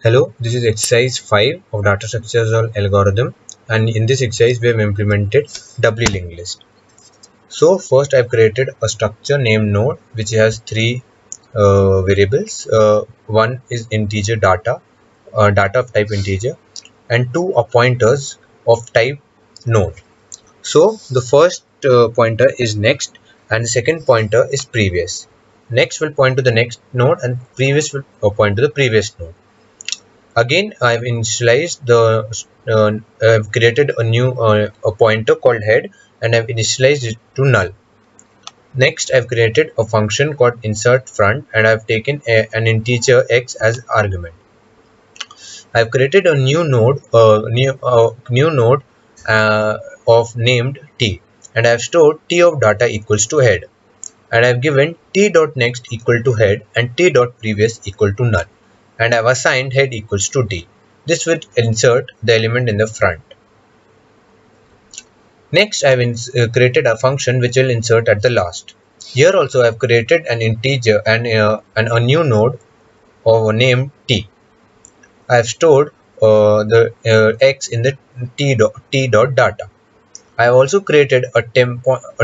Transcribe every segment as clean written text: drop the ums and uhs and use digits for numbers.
Hello, this is exercise 5 of data structures algorithm, and in this exercise we have implemented doubly linked list. So first I've created a structure named node which has three variables. One is integer data, data of type integer, and two are pointers of type node. So the first pointer is next and the second pointer is previous. Next will point to the next node and previous will point to the previous node. Again, I've initialized I've created a new a pointer called head, and I've initialized it to null. Next, I've created a function called insert front, and I've taken an integer x as argument. I've created a new node of named t, and I've stored t of data equals to head, and I've given t dot next equal to head and t dot previous equal to null, and I've assigned head equals to t. This will insert the element in the front. Next, I've created a function which will insert at the last. Here also I've created an integer and a new node of named t. I've stored the x in the t dot data. I have also created a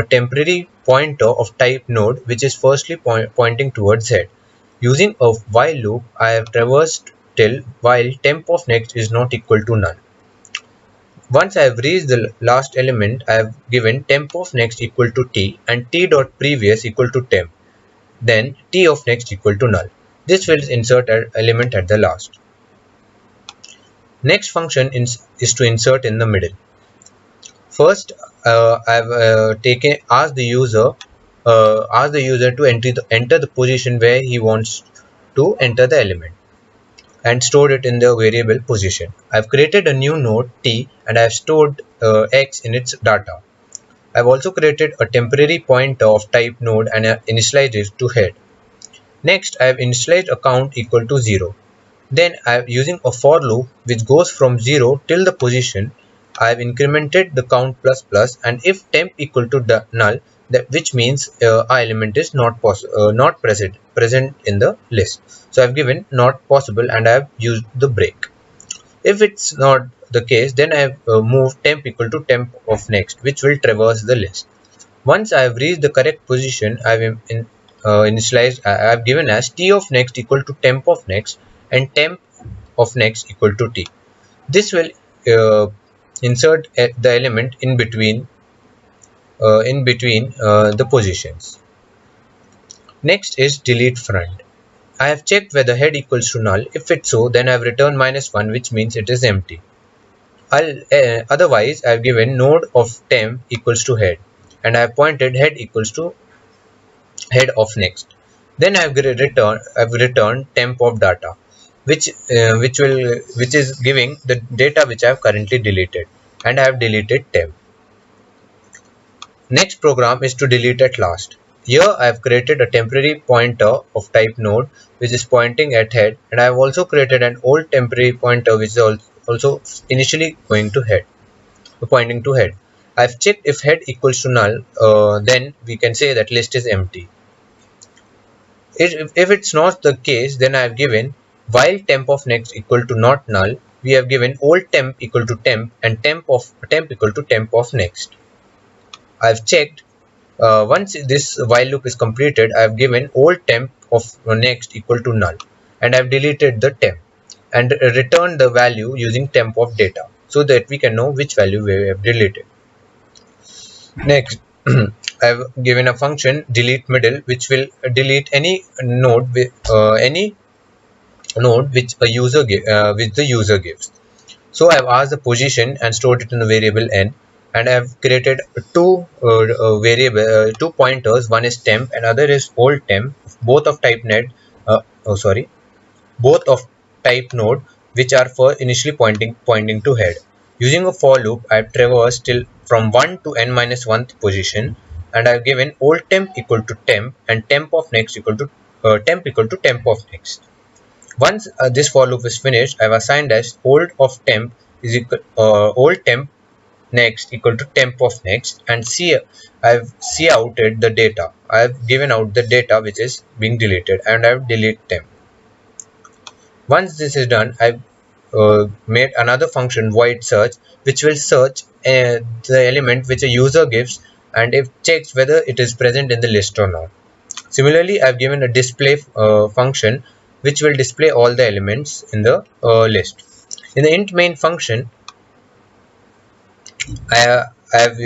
temporary pointer of type node which is firstly pointing towards head. Using a while loop, I have traversed till while temp of next is not equal to none. Once I have reached the last element, I have given temp of next equal to t and t dot previous equal to temp. Then t of next equal to null. This will insert an element at the last. Next function is to insert in the middle. First, I've asked the user to enter the position where he wants to enter the element, and stored it in the variable position. I've created a new node t, and I've stored x in its data. I've also created a temporary pointer of type node and initialized it to head. Next, I have initialized a count equal to 0. Then I am using a for loop which goes from 0 till the position. I have incremented the count plus plus, and if temp equal to null, which means our element is not present in the list. So I have given not possible, and I have used the break. If it's not the case, then I have moved temp equal to temp of next, which will traverse the list. Once I have reached the correct position, I have initialized. I have given as t of next equal to temp of next and temp of next equal to t. This will insert the element in between the positions. Next is delete front. I have checked whether head equals to null. If it's so, then I have returned -1, which means it is empty. Otherwise, I have given node of temp equals to head, and I have pointed head equals to head of next. Then I have returned temp of data, which is giving the data which I have currently deleted, and I have deleted temp. Next program is to delete at last. Here I have created a temporary pointer of type node which is pointing at head, and I have also created an old temporary pointer which is also initially pointing to head. I have checked if head equals to null, then we can say that list is empty. If it's not the case, then I have given while temp of next equal to not null, we have given old temp equal to temp and temp equal to temp of next. I've checked once this while loop is completed, I have given old temp of next equal to null, and I've deleted the temp and returned the value using temp of data so that we can know which value we have deleted. Next, I've given a function delete middle which will delete any node which the user gives. So I've asked the position and stored it in the variable n, and I've created two pointers. One is temp and other is old temp, both of type both of type node, which are for initially pointing to head. Using a for loop, I've traversed till from 1 to n-1th position, and I've given old temp equal to temp and temp of next equal to temp of next. Once this for loop is finished, I've assigned as old of temp is equal old temp next equal to temp of next, and I've outed the data. I've given out the data which is being deleted, and I've delete temp. Once this is done, I've made another function void search, which will search the element which a user gives and it checks whether it is present in the list or not. Similarly, I've given a display function which will display all the elements in the list. In the int main function, I have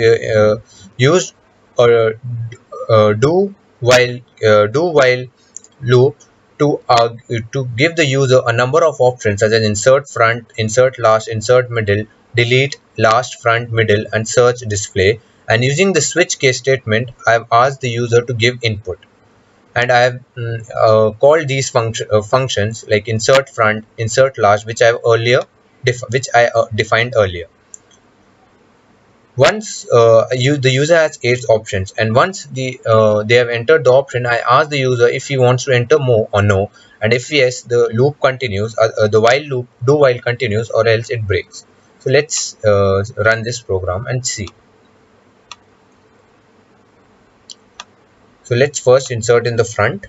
used a do while loop to give the user a number of options such as insert front, insert last, insert middle, delete last, front, middle, and search display. And using the switch case statement, I have asked the user to give input. And I have called these functions like insert front, insert last, which I have defined earlier. Once the user has 8 options, and once they have entered the option, I ask the user if he wants to enter more or no, and if yes, the loop continues, the do while continues, or else it breaks. So let's run this program and see. So let's first insert in the front,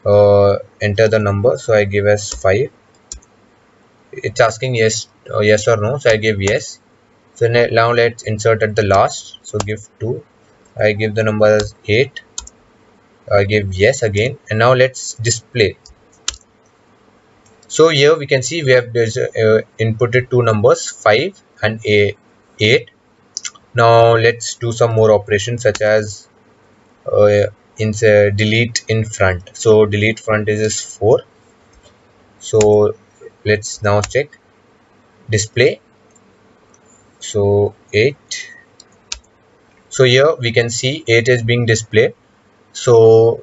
enter the number, so I give as 5. It's asking yes or no, so I give yes. So now let's insert at the last, so give 2. I give the number as 8. I give yes again, and now let's display. So here we can see we have inputted 2 numbers, 5 and 8. Now let's do some more operations such as delete in front. So delete front is 4. So let's now check display. So 8. So here we can see 8 is being displayed. So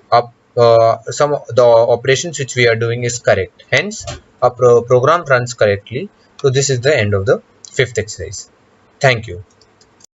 some of the operations which we are doing is correct. Hence, our program runs correctly. So this is the end of the 5th exercise. Thank you.